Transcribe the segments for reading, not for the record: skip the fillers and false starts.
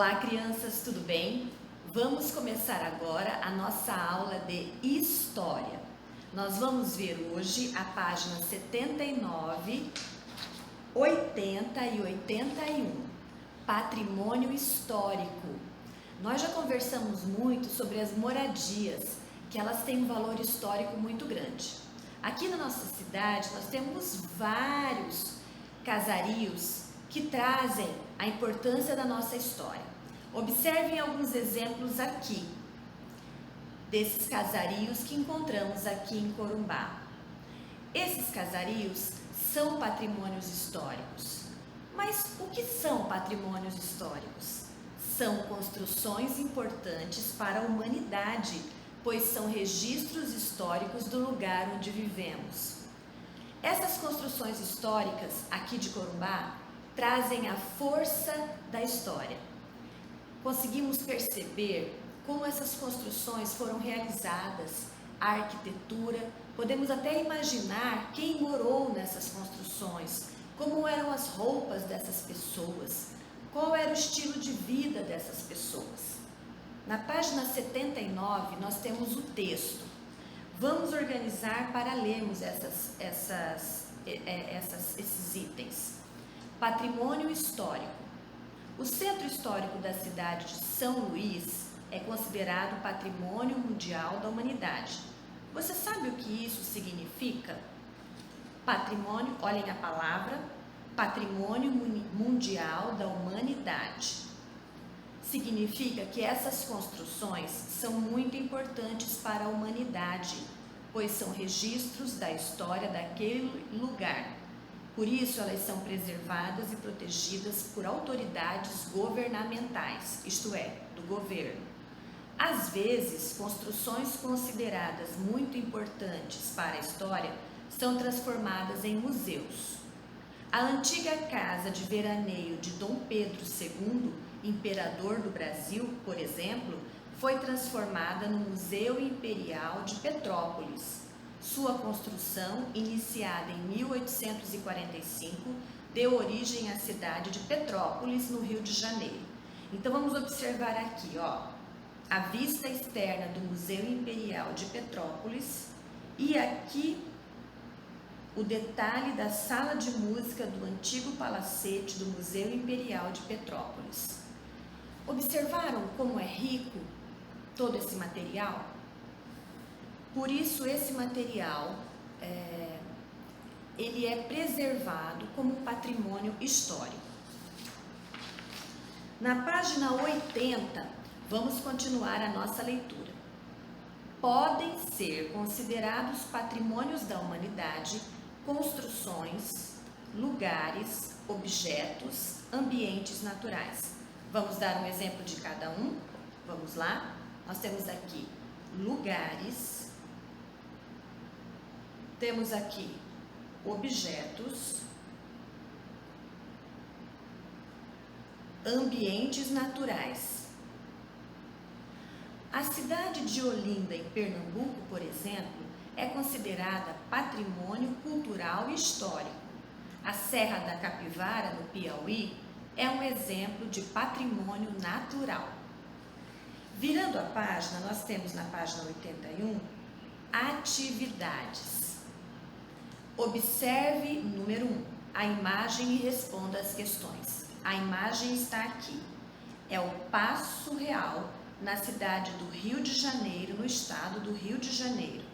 Olá, crianças, tudo bem? Vamos começar agora a nossa aula de História. Nós vamos ver hoje a página 79, 80 e 81, Patrimônio Histórico. Nós já conversamos muito sobre as moradias, que elas têm um valor histórico muito grande. Aqui na nossa cidade nós temos vários casarios que trazem a importância da nossa história. Observem alguns exemplos aqui, desses casarios que encontramos aqui em Corumbá. Esses casarios são patrimônios históricos. Mas o que são patrimônios históricos? São construções importantes para a humanidade, pois são registros históricos do lugar onde vivemos. Essas construções históricas aqui de Corumbá trazem a força da história. Conseguimos perceber como essas construções foram realizadas, a arquitetura, podemos até imaginar quem morou nessas construções, como eram as roupas dessas pessoas, qual era o estilo de vida dessas pessoas. Na página 79 nós temos o texto. Vamos organizar para lermos esses itens. Patrimônio histórico. O Centro Histórico da cidade de São Luís é considerado Patrimônio Mundial da Humanidade. Você sabe o que isso significa? Patrimônio, olhem a palavra, Patrimônio Mundial da Humanidade. Significa que essas construções são muito importantes para a humanidade, pois são registros da história daquele lugar. Por isso, elas são preservadas e protegidas por autoridades governamentais, isto é, do governo. Às vezes, construções consideradas muito importantes para a história são transformadas em museus. A antiga casa de veraneio de Dom Pedro II, imperador do Brasil, por exemplo, foi transformada no Museu Imperial de Petrópolis. Sua construção, iniciada em 1845, deu origem à cidade de Petrópolis, no Rio de Janeiro. Então vamos observar aqui, a vista externa do Museu Imperial de Petrópolis e aqui o detalhe da sala de música do antigo palacete do Museu Imperial de Petrópolis. Observaram como é rico todo esse material? Por isso esse material ele é preservado como patrimônio histórico. Na página 80, vamos continuar a nossa leitura. Podem ser considerados patrimônios da humanidade construções, lugares, objetos, ambientes naturais. Vamos dar um exemplo de cada um? Vamos lá? Nós temos aqui lugares, temos aqui objetos, ambientes naturais. A cidade de Olinda, em Pernambuco, por exemplo, é considerada patrimônio cultural e histórico. A Serra da Capivara, no Piauí, é um exemplo de patrimônio natural. Virando a página, nós temos na página 81, atividades. Observe, número 1, a imagem e responda as questões. A imagem está aqui. É o Paço Real, na cidade do Rio de Janeiro, no estado do Rio de Janeiro.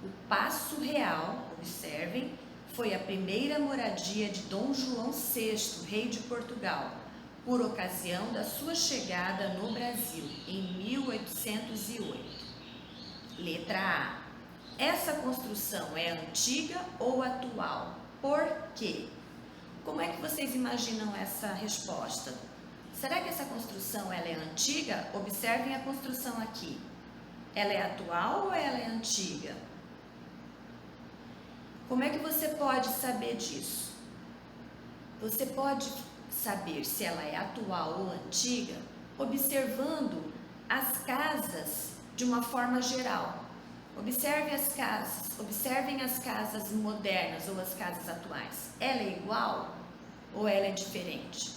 O Paço Real, observem, foi a primeira moradia de Dom João VI, rei de Portugal, por ocasião da sua chegada no Brasil, em 1808. Letra A. Essa construção é antiga ou atual? Por quê? Como é que vocês imaginam essa resposta? Será que essa construção ela é antiga? Observem a construção aqui. Ela é atual ou ela é antiga? Como é que você pode saber disso? Você pode saber se ela é atual ou antiga observando as casas de uma forma geral. Observem as casas modernas ou as casas atuais. Ela é igual ou ela é diferente?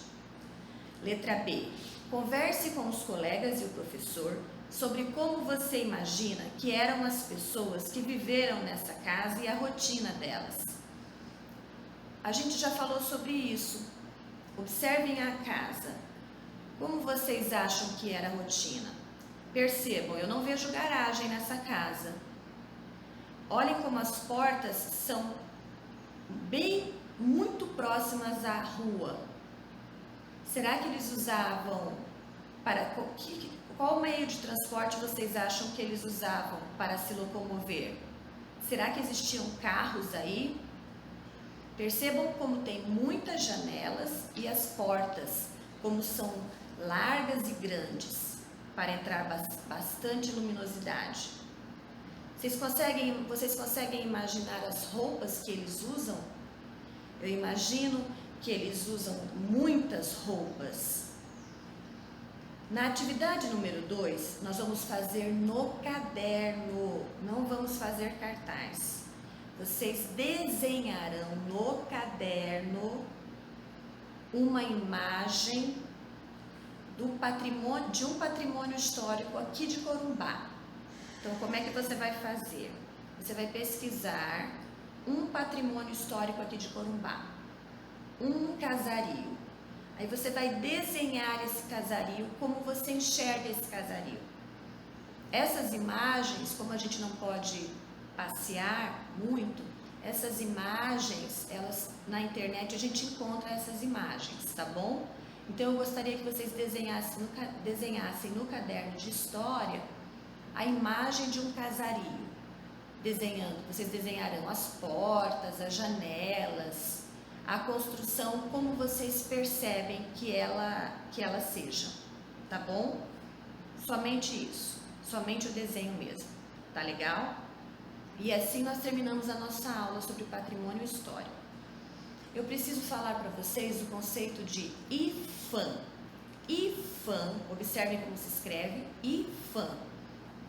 Letra B. Converse com os colegas e o professor sobre como você imagina que eram as pessoas que viveram nessa casa e a rotina delas. A gente já falou sobre isso. Observem a casa. Como vocês acham que era a rotina? Percebam, eu não vejo garagem nessa casa. Olhem como as portas são muito próximas à rua. Será que eles usavam qual meio de transporte vocês acham que eles usavam para se locomover? Será que existiam carros aí? Percebam como tem muitas janelas e as portas, como são largas e grandes, para entrar bastante luminosidade. Vocês conseguem imaginar as roupas que eles usam? Eu imagino que eles usam muitas roupas. Na atividade número 2, nós vamos fazer no caderno, não vamos fazer cartaz. Vocês desenharão no caderno uma imagem de um patrimônio histórico aqui de Corumbá. Então, como é que você vai fazer? Você vai pesquisar um patrimônio histórico aqui de Corumbá, um casario. Aí você vai desenhar esse casario, como você enxerga esse casario. Essas imagens, como a gente não pode passear muito, essas imagens, na internet a gente encontra essas imagens, tá bom? Então eu gostaria que vocês desenhassem no caderno de história a imagem de um casario. Vocês desenharão as portas, as janelas, a construção, como vocês percebem que ela seja, tá bom? Somente isso, somente o desenho mesmo, tá legal? E assim nós terminamos a nossa aula sobre patrimônio histórico. Eu preciso falar para vocês o conceito de IPHAN. IPHAN, observem como se escreve, IPHAN,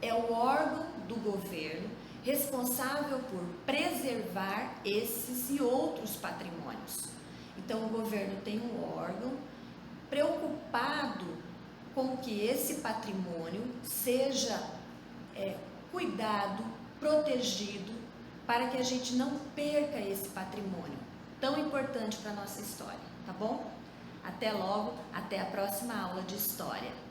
é o órgão do governo responsável por preservar esses e outros patrimônios. Então, o governo tem um órgão preocupado com que esse patrimônio seja cuidado, protegido, para que a gente não perca esse patrimônio tão importante para a nossa história, tá bom? Até logo, até a próxima aula de história.